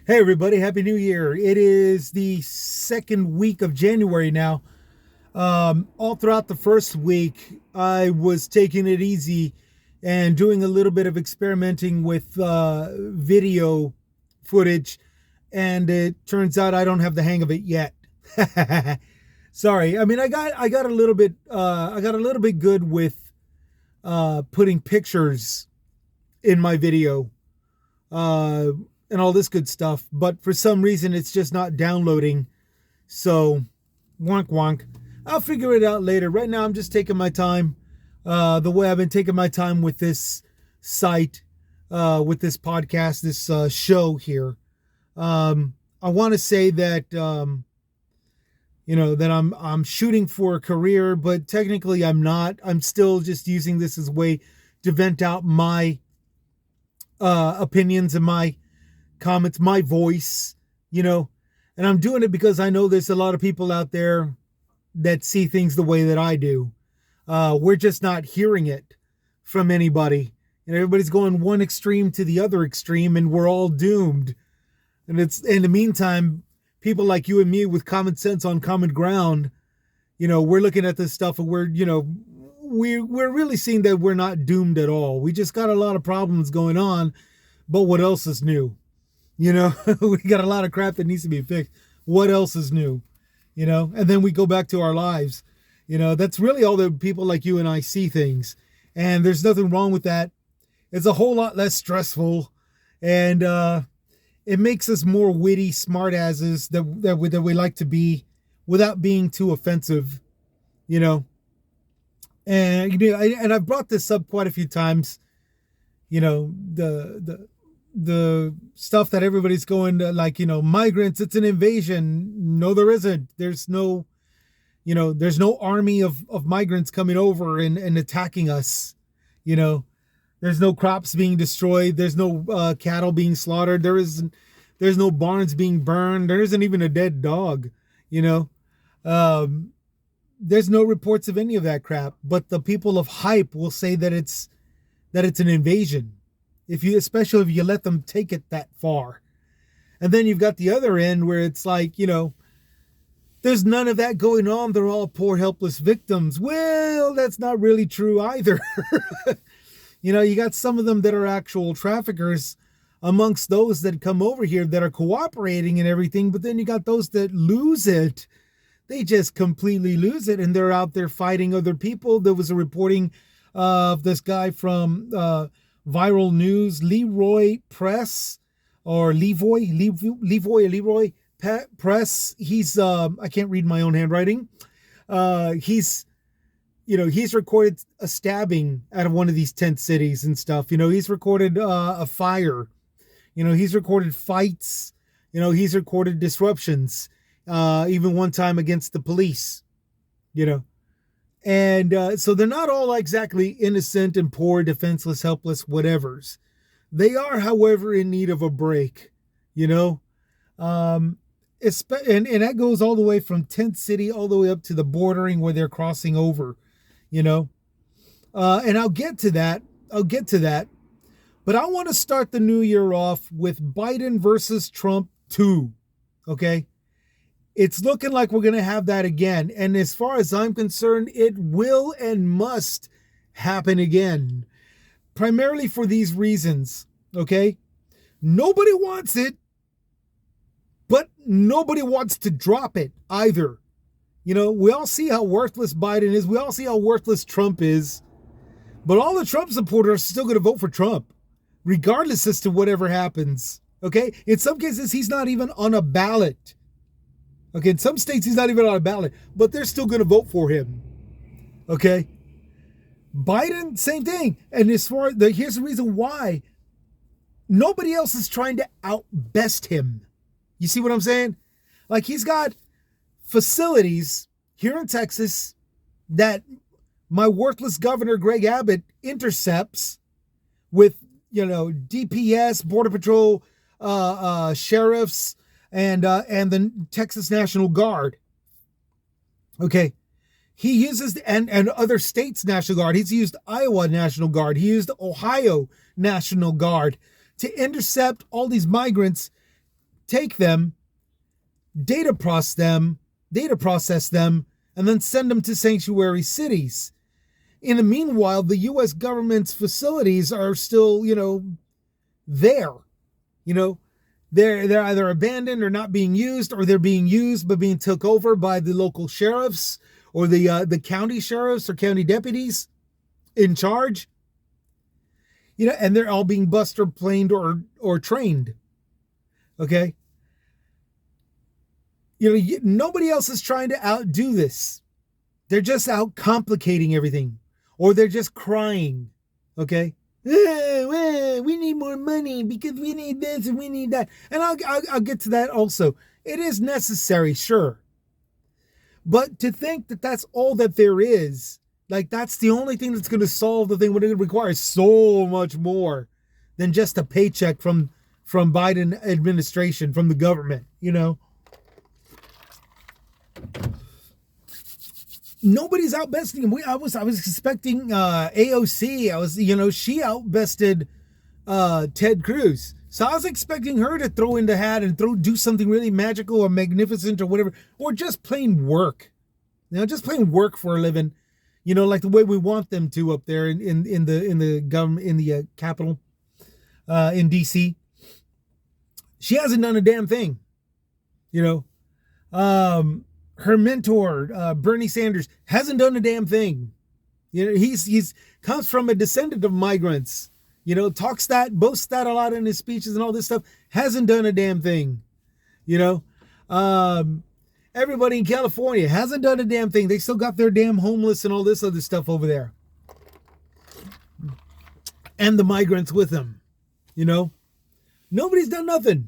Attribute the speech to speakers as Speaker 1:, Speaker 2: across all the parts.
Speaker 1: Hey everybody, Happy New Year. It is the second week of January now. All throughout the first week, I was taking it easy and doing a little bit of experimenting with video footage, and it turns out I don't have the hang of it yet. Sorry. I mean, I got a little bit good with putting pictures in my video. Uh, and all this good stuff, but for some reason it's just not downloading. So, wonk wonk. I'll figure it out later. Right now, I'm just taking my time, the way I've been taking my time with this site, with this podcast, this show here. I want to say that that I'm shooting for a career, but technically I'm not. I'm still just using this as a way to vent out my opinions and my comments, my voice, and I'm doing it because I know there's a lot of people out there that see things the way that I do. We're just not hearing it from anybody, and everybody's going one extreme to the other extreme, and we're all doomed. And it's in the meantime, people like you and me with common sense on common ground, we're looking at this stuff and we're really seeing that we're not doomed at all. We just got a lot of problems going on, but what else is new? We got a lot of crap that needs to be fixed. What else is new? And then we go back to our lives. That's really all the people like you and I see things. And there's nothing wrong with that. It's a whole lot less stressful. And it makes us more witty smartasses that we like to be without being too offensive, And, and I've brought this up quite a few times, the stuff that everybody's going to, like, migrants, it's an invasion. No, there isn't. There's no army of migrants coming over and attacking us. There's no crops being destroyed. There's no cattle being slaughtered. There's no barns being burned. There isn't even a dead dog. There's no reports of any of that crap, but the people of hype will say that it's an invasion. Especially if you let them take it that far. And then you've got the other end where it's like, there's none of that going on. They're all poor, helpless victims. Well, that's not really true either. You got some of them that are actual traffickers amongst those that come over here that are cooperating and everything. But then you got those that lose it. They just completely lose it. And they're out there fighting other people. There was a reporting of this guy from Viral News, Leroy Press, or Leroy Press. He's I can't read my own handwriting. He's recorded a stabbing out of one of these tent cities and stuff. He's recorded a fire. He's recorded fights. He's recorded disruptions. Even one time against the police. And so they're not all exactly innocent and poor, defenseless, helpless, whatevers. They are, however, in need of a break, and that goes all the way from tent city all the way up to the bordering where they're crossing over, and I'll get to that. But I want to start the new year off with Biden versus Trump 2. Okay. It's looking like we're going to have that again. And as far as I'm concerned, it will and must happen again. Primarily for these reasons, okay? Nobody wants it, but nobody wants to drop it either. We all see how worthless Biden is. We all see how worthless Trump is. But all the Trump supporters are still going to vote for Trump, regardless as to whatever happens, okay? In some cases, he's not even on a ballot. Okay, in some states, he's not even on a ballot, but they're still going to vote for him. Okay? Biden, same thing. And here's the reason why. Nobody else is trying to outbest him. You see what I'm saying? Like, he's got facilities here in Texas that my worthless governor, Greg Abbott, intercepts with, DPS, Border Patrol, sheriffs, and the Texas National Guard. Okay. He uses, and other states' National Guard. He's used Iowa National Guard. He used Ohio National Guard to intercept all these migrants take them, data process them, and then send them to sanctuary cities. In the meanwhile, the U.S. government's facilities are still, there. They're either abandoned or not being used, or they're being used but being took over by the local sheriffs or the county sheriffs or county deputies in charge. And they're all being bused or planed or trained. Okay? Nobody else is trying to outdo this. They're just out complicating everything. Or they're just crying. Okay? We need more money because we need this and we need that. And I'll get to that also. It is necessary, sure. But to think that that's all that there is, like that's the only thing that's going to solve the thing, when it requires so much more than just a paycheck from Biden administration, from the government, Nobody's outbesting him. I was expecting AOC. She outbested Ted Cruz. So I was expecting her to throw in the hat and do something really magical or magnificent or whatever, or just plain work. Just plain work for a living. Like the way we want them to up there in the government, in the Capitol, in DC. She hasn't done a damn thing. Her mentor, Bernie Sanders, hasn't done a damn thing. He's comes from a descendant of migrants. Boasts that a lot in his speeches and all this stuff. Hasn't done a damn thing. Everybody in California hasn't done a damn thing. They still got their damn homeless and all this other stuff over there. And the migrants with them. Nobody's done nothing.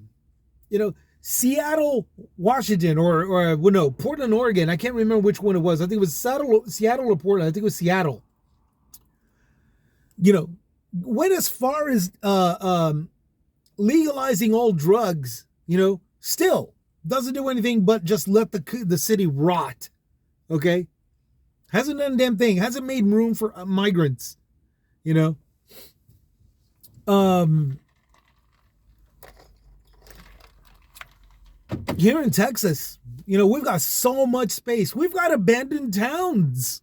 Speaker 1: Seattle, Washington, or Portland, Oregon. I can't remember which one it was. I think it was Seattle or Portland. I think it was Seattle. Went as far as legalizing all drugs. Still doesn't do anything but just let the city rot. Okay, hasn't done a damn thing. Hasn't made room for migrants. Here in Texas, we've got so much space. We've got abandoned towns.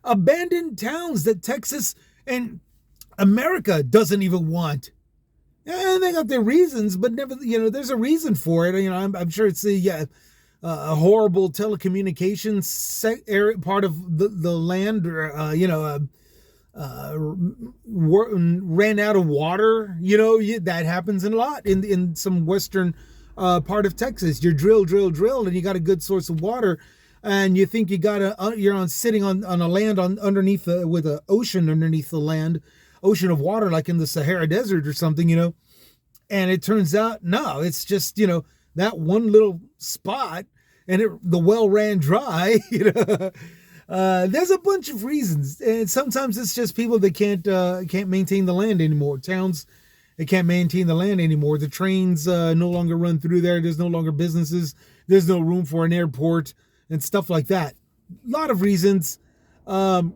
Speaker 1: Abandoned towns that Texas and America doesn't even want. And they got their reasons, but never, there's a reason for it. I'm sure it's a horrible telecommunications part of the land, ran out of water. That happens a lot in some western part of Texas. You drill, and you got a good source of water, and you think you're sitting on a land underneath with an ocean underneath the land, ocean of water, like in the Sahara Desert or something, and it turns out no, it's just that one little spot, and the well ran dry. There's a bunch of reasons, and sometimes it's just people that can't maintain the land anymore. Towns. They can't maintain the land anymore. The trains no longer run through there. There's no longer businesses. There's no room for an airport and stuff like that. A lot of reasons. And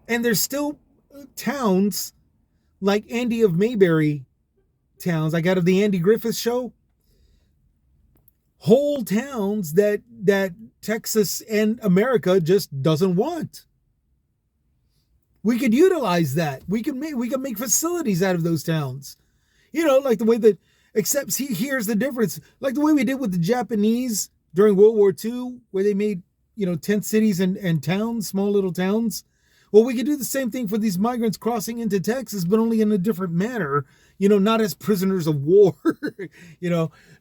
Speaker 1: there's still towns like Andy of Mayberry towns, like out of the Andy Griffith Show. Whole towns that Texas and America just doesn't want. We could utilize that. We could make facilities out of those towns. Like the way that, except here's the difference. Like the way we did with the Japanese during World War II, where they made, tent cities and towns, small little towns. Well, we could do the same thing for these migrants crossing into Texas, but only in a different manner, not as prisoners of war,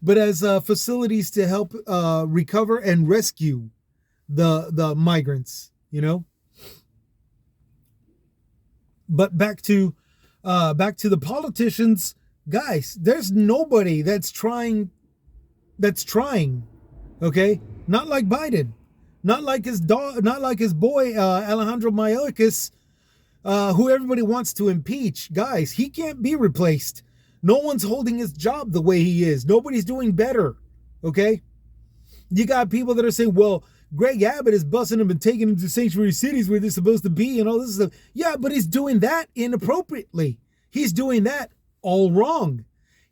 Speaker 1: but as facilities to help recover and rescue the migrants, But back to the politicians, guys. There's nobody that's trying. Okay, not like Biden, not like his boy Alejandro Mayorkas, who everybody wants to impeach. Guys, he can't be replaced. No one's holding his job the way he is. Nobody's doing better. Okay, you got people that are saying, well, Greg Abbott is busting them and taking them to sanctuary cities where they're supposed to be and all this stuff. Yeah, but he's doing that inappropriately. He's doing that all wrong.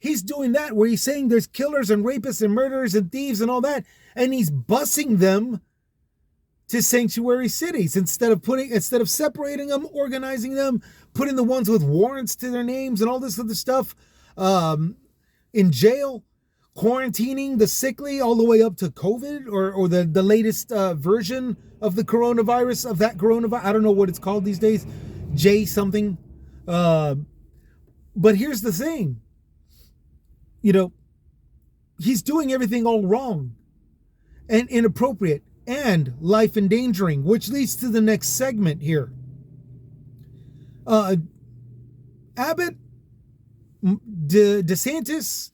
Speaker 1: He's doing that where he's saying there's killers and rapists and murderers and thieves and all that. And he's busing them to sanctuary cities instead of separating them, organizing them, putting the ones with warrants to their names and all this other stuff in jail, quarantining the sickly all the way up to COVID or the latest version of the coronavirus, of that coronavirus. I don't know what it's called these days, J something. But here's the thing, he's doing everything all wrong and inappropriate and life endangering, which leads to the next segment here. Abbott, DeSantis,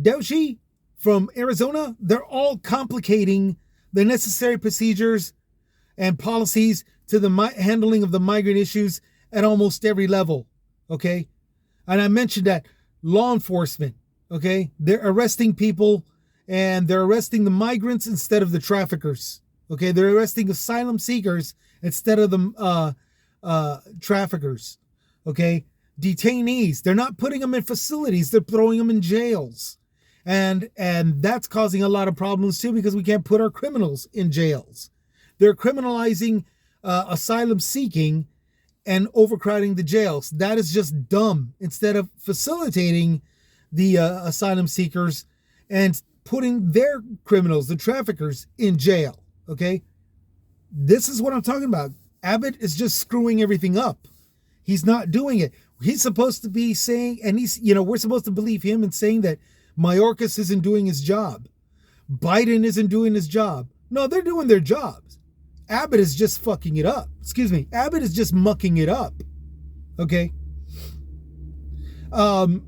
Speaker 1: Dauchi from Arizona, they're all complicating the necessary procedures and policies to the handling of the migrant issues at almost every level, okay? And I mentioned that law enforcement, okay? They're arresting people and they're arresting the migrants instead of the traffickers, okay? They're arresting asylum seekers instead of the traffickers, okay? Detainees, they're not putting them in facilities, they're throwing them in jails. And that's causing a lot of problems too, because we can't put our criminals in jails. They're criminalizing asylum seeking and overcrowding the jails. That is just dumb. Instead of facilitating the asylum seekers and putting their criminals, the traffickers, in jail. Okay? This is what I'm talking about. Abbott is just screwing everything up. He's not doing it. He's supposed to be saying, and we're supposed to believe him in saying that Mayrokas isn't doing his job. Biden isn't doing his job. No, they're doing their jobs. Abbott is just fucking it up. Excuse me. Abbott is just mucking it up. Okay? The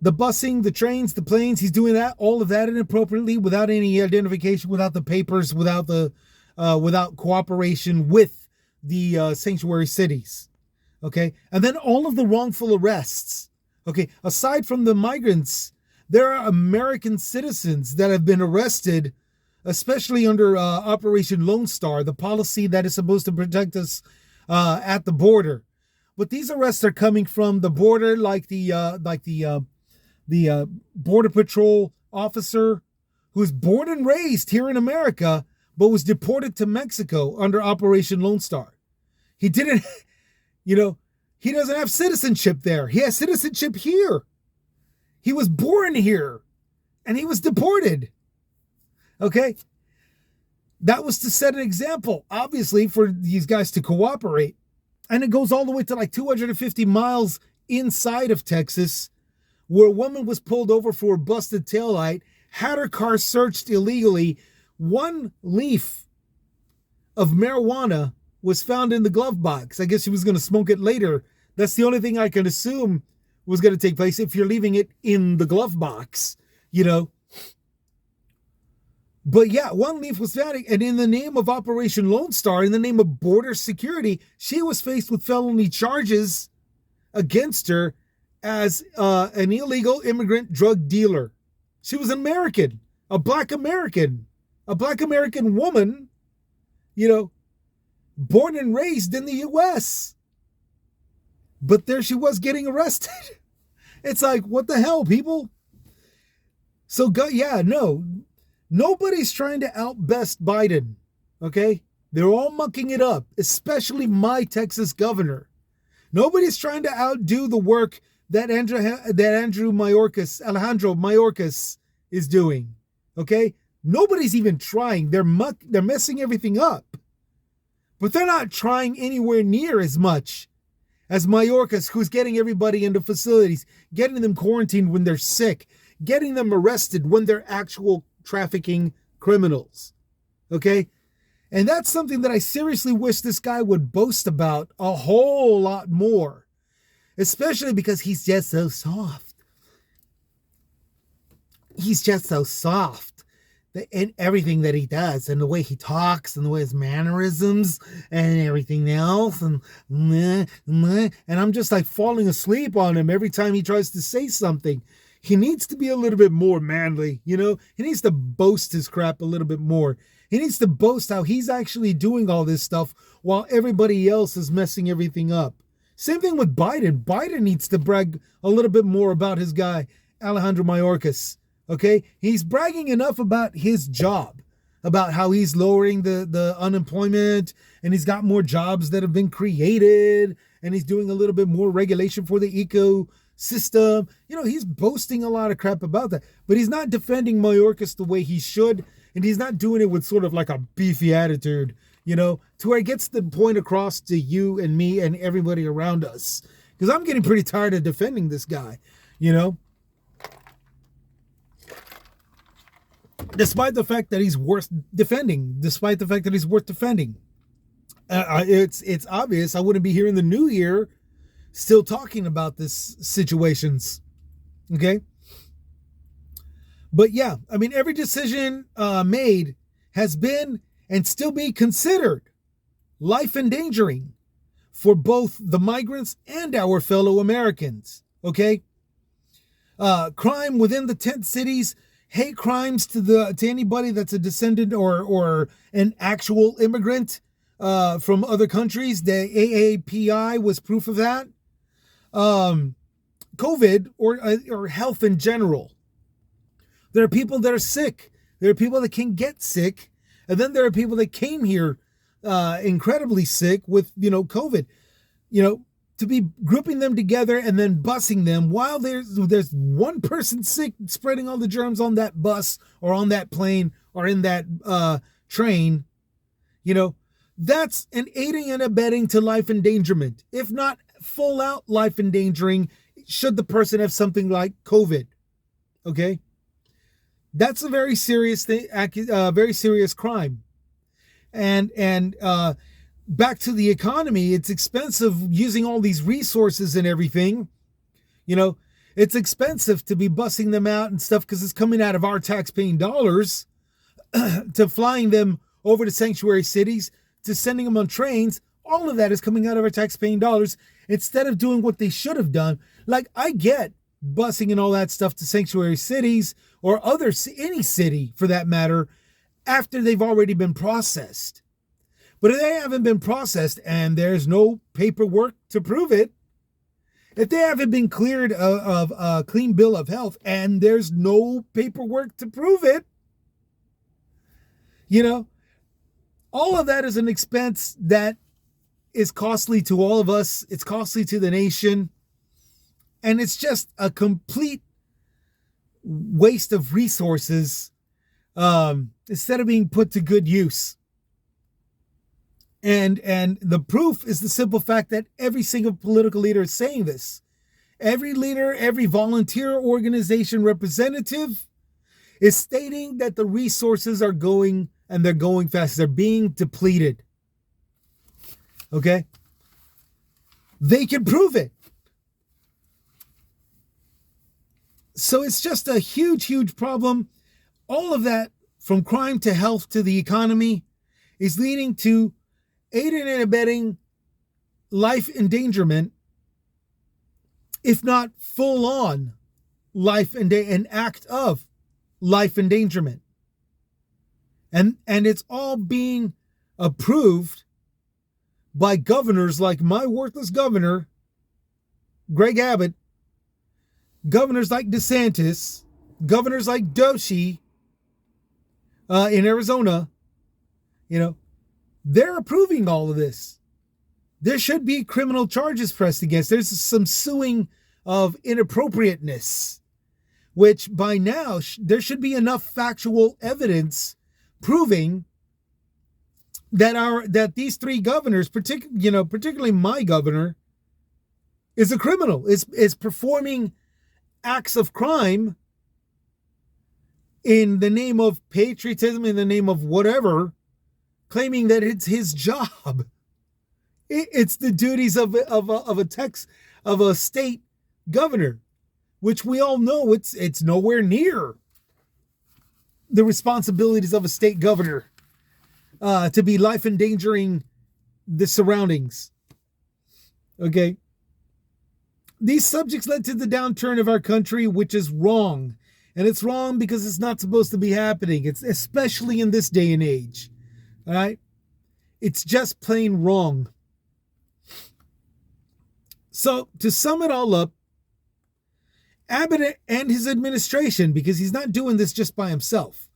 Speaker 1: busing, the trains, the planes, he's doing that, all of that inappropriately, without any identification, without the papers, without cooperation with the sanctuary cities. Okay? And then all of the wrongful arrests. Okay, aside from the migrants, there are American citizens that have been arrested, especially under Operation Lone Star, the policy that is supposed to protect us at the border. But these arrests are coming from the border, like the Border Patrol officer who's born and raised here in America, but was deported to Mexico under Operation Lone Star. He didn't, he doesn't have citizenship there. He has citizenship here. He was born here and he was deported. Okay? That was to set an example, obviously, for these guys to cooperate. And it goes all the way to like 250 miles inside of Texas, where a woman was pulled over for a busted taillight, had her car searched illegally. One leaf of marijuana was found in the glove box. I guess she was going to smoke it later. That's the only thing I can assume was going to take place if you're leaving it in the glove box, But yeah, one leaf was found, and in the name of Operation Lone Star, in the name of border security, she was faced with felony charges against her as an illegal immigrant drug dealer. She was an American, a black American woman, born and raised in the U.S. But there she was getting arrested. It's like, what the hell, people? So, nobody's trying to outbest Biden, okay? They're all mucking it up, especially my Texas governor. Nobody's trying to outdo the work that Alejandro Mayorkas is doing, okay? Nobody's even trying. They're messing everything up. But they're not trying anywhere near as much as Mayrokas, who's getting everybody into facilities, getting them quarantined when they're sick, getting them arrested when they're actual trafficking criminals. Okay? And that's something that I seriously wish this guy would boast about a whole lot more, especially because he's just so soft. He's just so soft in everything that he does, and the way he talks, and the way his mannerisms, and everything else, and I'm just like falling asleep on him every time he tries to say something. He needs to be a little bit more manly, He needs to boast his crap a little bit more. He needs to boast how he's actually doing all this stuff while everybody else is messing everything up. Same thing with Biden. Biden needs to brag a little bit more about his guy, Alejandro Mayorkas. Okay? He's bragging enough about his job, about how he's lowering the unemployment, and he's got more jobs that have been created, and he's doing a little bit more regulation for the ecosystem. He's boasting a lot of crap about that, but he's not defending Mayorkas the way he should, and he's not doing it with sort of like a beefy attitude, to where it gets the point across to you and me and everybody around us. Because I'm getting pretty tired of defending this guy, despite the fact that he's worth defending, it's obvious I wouldn't be here in the new year still talking about this situations. Okay. But yeah, I mean, every decision made has been and still be considered life endangering for both the migrants and our fellow Americans. Okay. Crime within the tent cities, hate crimes to anybody that's a descendant or an actual immigrant from other countries. The AAPI was proof of that. COVID or health in general. There are people that are sick. There are people that can get sick. And then there are people that came here incredibly sick with, COVID. To be grouping them together and then busing them while there's one person sick, spreading all the germs on that bus or on that plane or in that train, that's an aiding and abetting to life endangerment, if not full out life endangering, should the person have something like COVID. Okay. That's a very serious thing, very serious crime. And back to the economy, it's expensive using all these resources and everything. It's expensive to be bussing them out and stuff because it's coming out of our tax-paying dollars to flying them over to sanctuary cities, to sending them on trains. All of that is coming out of our tax-paying dollars instead of doing what they should have done. Like, I get busing and all that stuff to sanctuary cities or any city for that matter after they've already been processed. But if they haven't been processed and there's no paperwork to prove it, if they haven't been cleared of a clean bill of health and there's no paperwork to prove it, all of that is an expense that is costly to all of us. It's costly to the nation. And it's just a complete waste of resources instead of being put to good use. And the proof is the simple fact that every single political leader is saying this. Every leader, every volunteer organization representative is stating that the resources are going, and they're going fast. They're being depleted. Okay? They can prove it. So it's just a huge, huge problem. All of that, from crime to health to the economy, is leading to aiding and abetting life endangerment, if not full on an act of life endangerment. And it's all being approved by governors like my worthless governor, Greg Abbott, governors like DeSantis, governors like Doshi in Arizona. They're approving all of this. There should be criminal charges pressed against. There's some suing of inappropriateness, which by now there should be enough factual evidence proving that these three governors, particularly my governor, is a criminal, is performing acts of crime in the name of patriotism, in the name of whatever, claiming that it's his job. It's the duties of a state governor, which we all know it's nowhere near the responsibilities of a state governor to be life endangering the surroundings. Okay. These subjects led to the downturn of our country, which is wrong. And it's wrong because it's not supposed to be happening. It's especially in this day and age. All right. It's just plain wrong. So to sum it all up, Abbott and his administration, because he's not doing this just by himself,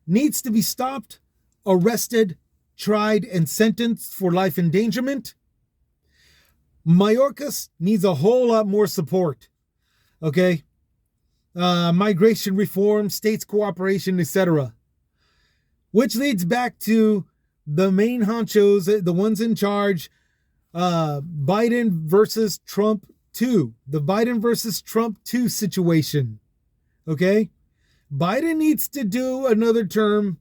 Speaker 1: needs to be stopped, arrested, tried, and sentenced for life endangerment. Mayrokas needs a whole lot more support. Okay? Migration reform, states cooperation, etc. Which leads back to the main honchos, the ones in charge, Biden versus Trump 2. The Biden versus Trump 2 situation. Okay? Biden needs to do another term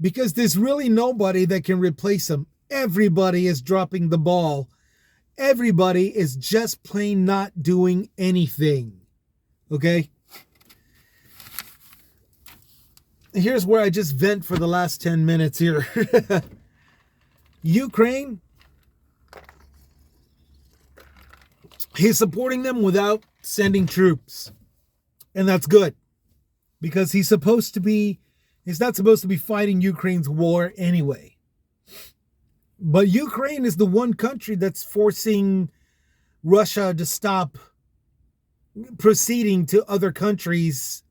Speaker 1: because there's really nobody that can replace him. Everybody is dropping the ball. Everybody is just plain not doing anything. Okay? Here's where I just vent for the last 10 minutes here. Ukraine, he's supporting them without sending troops. And that's good. Because he's not supposed to be fighting Ukraine's war anyway. But Ukraine is the one country that's forcing Russia to stop proceeding to other countries,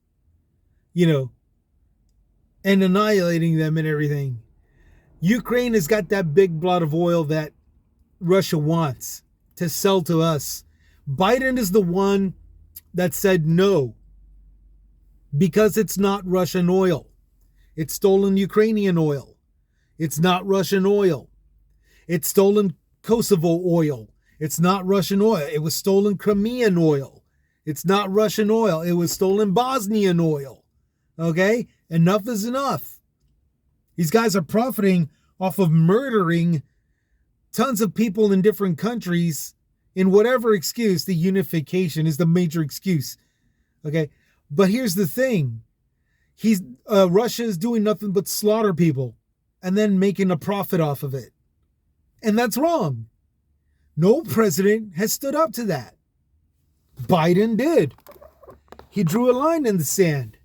Speaker 1: and annihilating them and everything. Ukraine has got that big blood of oil that Russia wants to sell to us. Biden is the one that said no, because it's not Russian oil. It's stolen Ukrainian oil. It's not Russian oil. It's stolen Kosovo oil. It's not Russian oil. It was stolen Crimean oil. It's not Russian oil. It was stolen Bosnian oil. Okay? Enough is enough. These guys are profiting off of murdering tons of people in different countries in whatever excuse. The unification is the major excuse. Okay? But here's the thing. Russia is doing nothing but slaughter people and then making a profit off of it. And that's wrong. No president has stood up to that. Biden did. He drew a line in the sand.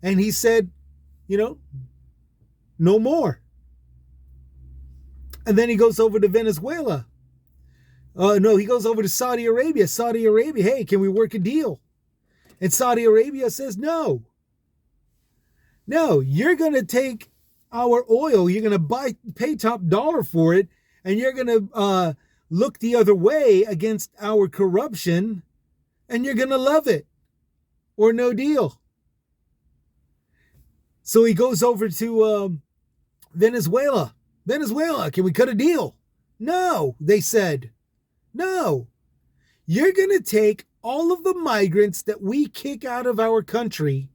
Speaker 1: And he said, no more. And then he goes over to Venezuela. No, he goes over to Saudi Arabia. Saudi Arabia, hey, can we work a deal? And Saudi Arabia says, no. No, you're going to take our oil. You're going to pay top dollar for it. And you're going to look the other way against our corruption. And you're going to love it. Or no deal. So he goes over to Venezuela. Venezuela, can we cut a deal? No, they said. No. You're going to take all of the migrants that we kick out of our country.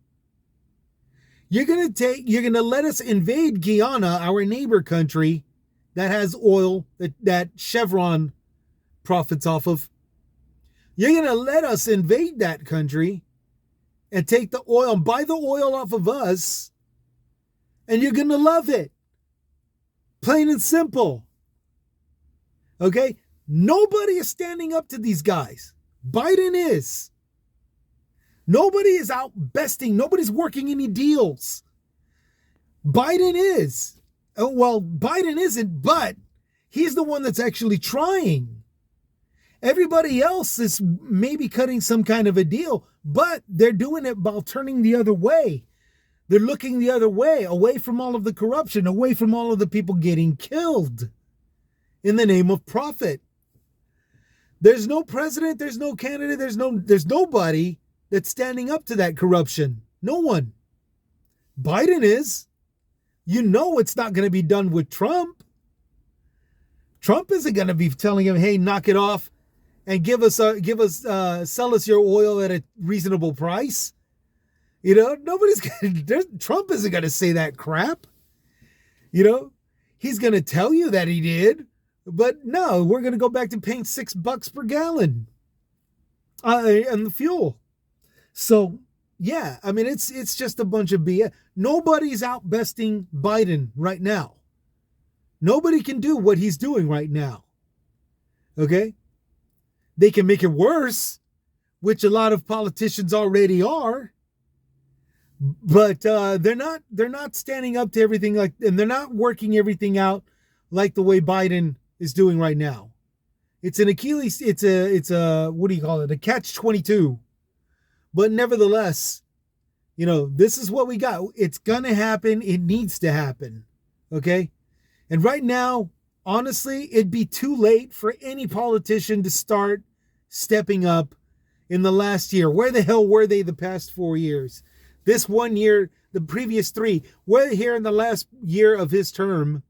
Speaker 1: You're going to let us invade Guyana, our neighbor country that has oil that Chevron profits off of. You're going to let us invade that country and take the oil and buy the oil off of us. And you're going to love it. Plain and simple. Okay? Nobody is standing up to these guys. Biden is. Nobody is out besting. Nobody's working any deals. Biden is. Well, Biden isn't, but he's the one that's actually trying. Everybody else is maybe cutting some kind of a deal, but they're doing it while turning the other way. They're looking the other way, away from all of the corruption, away from all of the people getting killed in the name of profit. There's no president, there's no candidate, there's nobody that's standing up to that corruption. No one. Biden is. It's not going to be done with Trump. Trump isn't going to be telling him, "Hey, knock it off and sell us your oil at a reasonable price." Trump isn't going to say that crap. He's going to tell you that he did, but no, we're going to go back to paying $6 per gallon and the fuel. So, yeah, I mean, it's just a bunch of BS. Nobody's out besting Biden right now. Nobody can do what he's doing right now. Okay? They can make it worse, which a lot of politicians already are. But they're not standing up to everything and they're not working everything out like the way Biden is doing right now. It's an Achilles. It's a what do you call it? A catch-22. But nevertheless, this is what we got. It's gonna happen. It needs to happen. Okay. And right now, honestly, it'd be too late for any politician to start stepping up in the last year. Where the hell were they the past 4 years? This 1 year, the previous 3, where here in the last year of his term,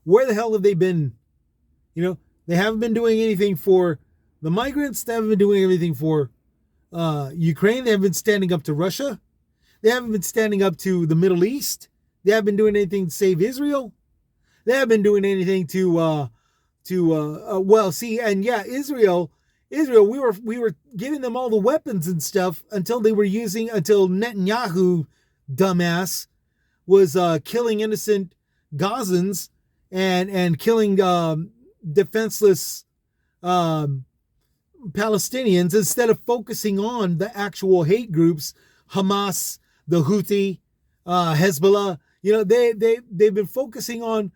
Speaker 1: where the hell have they been? They haven't been doing anything for the migrants. They haven't been doing anything for Ukraine. They haven't been standing up to Russia. They haven't been standing up to the Middle East. They haven't been doing anything to save Israel. They haven't been doing anything Israel. We were giving them all the weapons and stuff until Netanyahu, dumbass, was killing innocent Gazans and killing defenseless Palestinians instead of focusing on the actual hate groups, Hamas, the Houthi, Hezbollah. They've been focusing on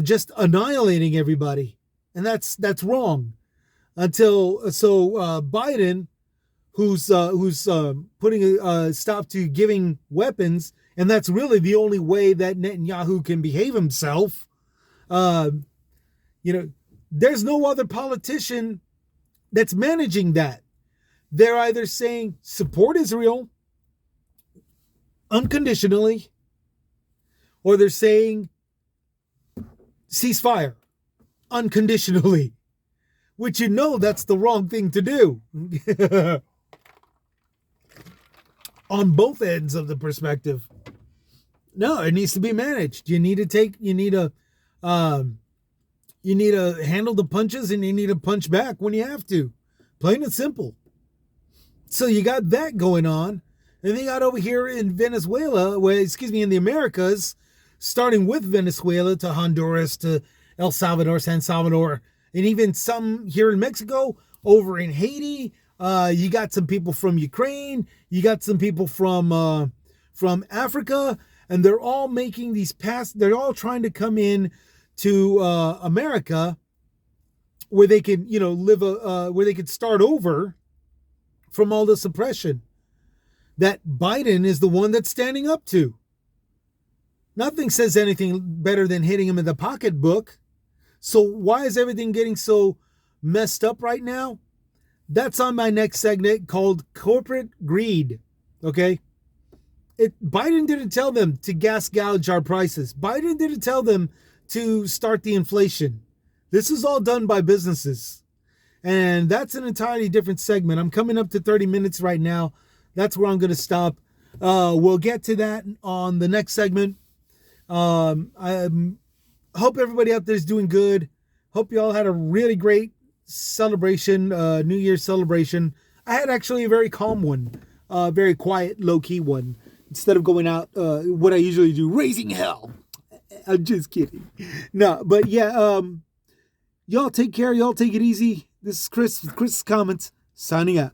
Speaker 1: just annihilating everybody, and that's wrong. Biden, who's putting a stop to giving weapons, and that's really the only way that Netanyahu can behave himself. There's no other politician that's managing that. They're either saying support Israel unconditionally, or they're saying ceasefire unconditionally, which that's the wrong thing to do. On both ends of the perspective. No, it needs to be managed. You need to handle the punches, and you need to punch back when you have to. Plain and simple. So you got that going on. And then you got over here in Venezuela, in the Americas, starting with Venezuela to Honduras to El Salvador, San Salvador, and even some here in Mexico, over in Haiti. You got some people from Ukraine. You got some people from Africa, and they're all making these they're all trying to come in to America, where they can, live where they could start over from all this oppression that Biden is the one that's standing up to. Nothing says anything better than hitting him in the pocketbook. So why is everything getting so messed up right now? That's on my next segment called Corporate Greed. Okay? Biden didn't tell them to gas gouge our prices. Biden didn't tell them to start the inflation. This is all done by businesses. And that's an entirely different segment. I'm coming up to 30 minutes right now. That's where I'm going to stop. We'll get to that on the next segment. I hope everybody out there is doing good. Hope you all had a really great celebration, New Year's celebration. I had actually a very calm one, very quiet, low-key one. Instead of going out, what I usually do, raising hell. I'm just kidding. No, but yeah, y'all take care. Y'all take it easy. This is Chris with Chris's Comments, signing out.